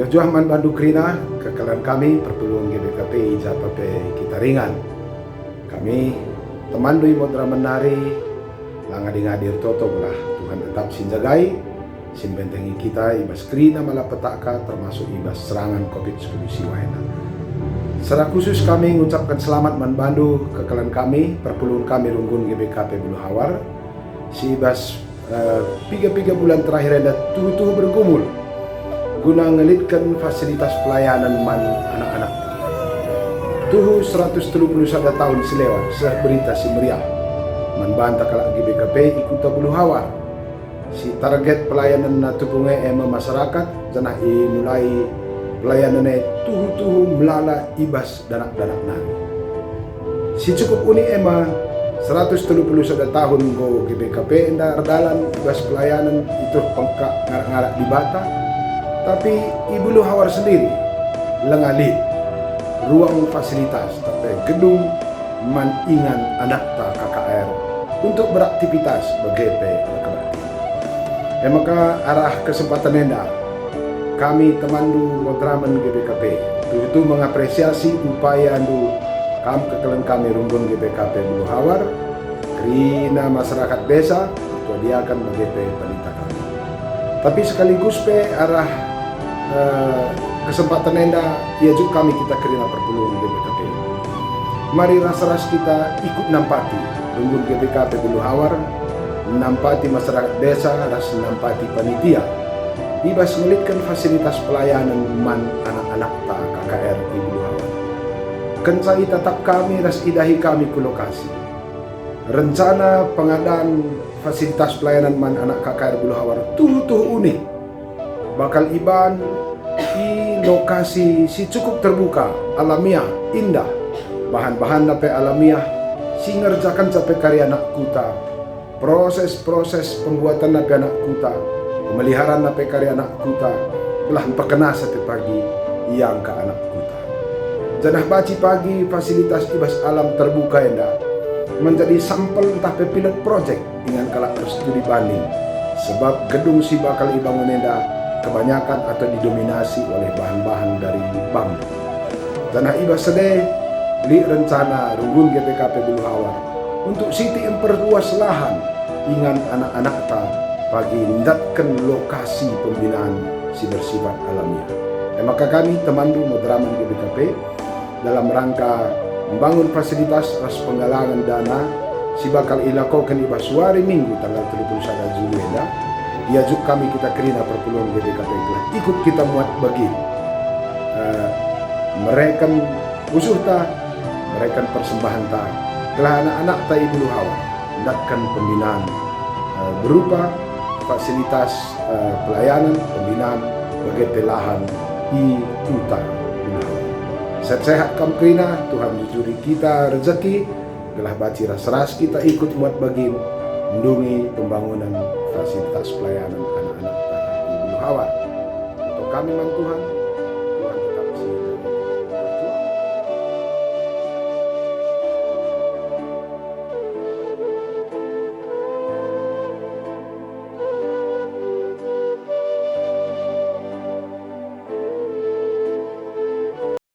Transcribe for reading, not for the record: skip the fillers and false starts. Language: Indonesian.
Jojoh man bandu krina kekalian kami perpuluhan GBKP Japape kita ringan. Kami temandui modra menari langadi ngadir toto belah Tuhan tetap sinjagai simbentengi kita ibas krina malapetaka termasuk ibas serangan COVID-19 siwaina. Secara khusus kami mengucapkan selamat manbandu kekalian kami perpuluhan kami runggun GBKP Bulu Hawar si ibas 3 bulan terakhir ada tuh bergumul guna ngelitkan fasilitas pelayanan man anak-anak. Tuh 131 tahun selewat berita si meriah man bantah kalak GBKP ikuta Bulu Hawar. Si target pelayanan na tupunge ema masyarakat janah mulai pelayanan tuh melala ibas danak-danak nani. Si cukup uni ema 131 tahun go GBKP enda ardalan ibas pelayanan itu pengkak ngarak-ngarak di Bata. Tapi Bulu Hawar sendiri lengali ruang fasilitas tapi gedung maningan anak ta KKR untuk beraktivitas BGP Alkebati. Maka arah kesempatan enda kami temandu modraman GBKP itu mengapresiasi upaya andu kekalian kami rumbun GBKP Bulu Hawar kerina masyarakat desa itu dia akan BGP balita kami. Tapi sekaligus arah kesempatan enda ia juga kami kita kerina perpuluhan GBKP. Mari ras-ras kita ikut nampati rumbun GBKP Bulu Hawar, nampati masyarakat desa, ras nampati panitia ibas melitkan fasilitas pelayanan man anak-anak ta KKR di Bulu Hawar. Kencai tetap kami ras idahi kami ke lokasi. Rencana pengadaan fasilitas pelayanan man anak KKR Bulu Hawar tuh unik. Bakal iban di lokasi si cukup terbuka, alamiah, indah. Bahan-bahan nape alamiah, si ngerjakan capai karya anak kuta. Proses-proses pembuatan nape anak kuta, pemeliharaan nape karya anak kuta, telah perkena setiap pagi yang ke anak kuta. Janah baci pagi fasilitas ibas alam terbuka indah menjadi sampel tapi pilot project dengan kalak studi banding. Sebab gedung si bakal ibangun indah kebanyakan atau didominasi oleh bahan-bahan dari bambu. Dan ibas sedih li rencana runggun GBKP Bulu Hawar untuk siti memperluas lahan ingan anak-anak ta bagi mendatkan lokasi pembinaan si bersifat alamiah. Maka kami temandu modraman GBKP dalam rangka membangun fasilitas ras penggalangan dana si bakal ilakokan ibas hari Minggu tanggal 31 Juli ia juga kami kita kerina perpuluhan GBKP telah ikut kita muat bagi mereka usuh mereka persembahan ta telah anak-anak ta Bulu Hawar hendakkan pembinaan berupa fasilitas pelayanan pembinaan bagi lahan di Kuta Bulu Hawar. Sehat-sehat kam kerina Tuhan jujuri kita rezeki telah baci ras-ras kita ikut muat bagi mendungi pembangunan fasilitas pelayanan anak-anak di Bulu Hawar. Untuk kami man Tuhan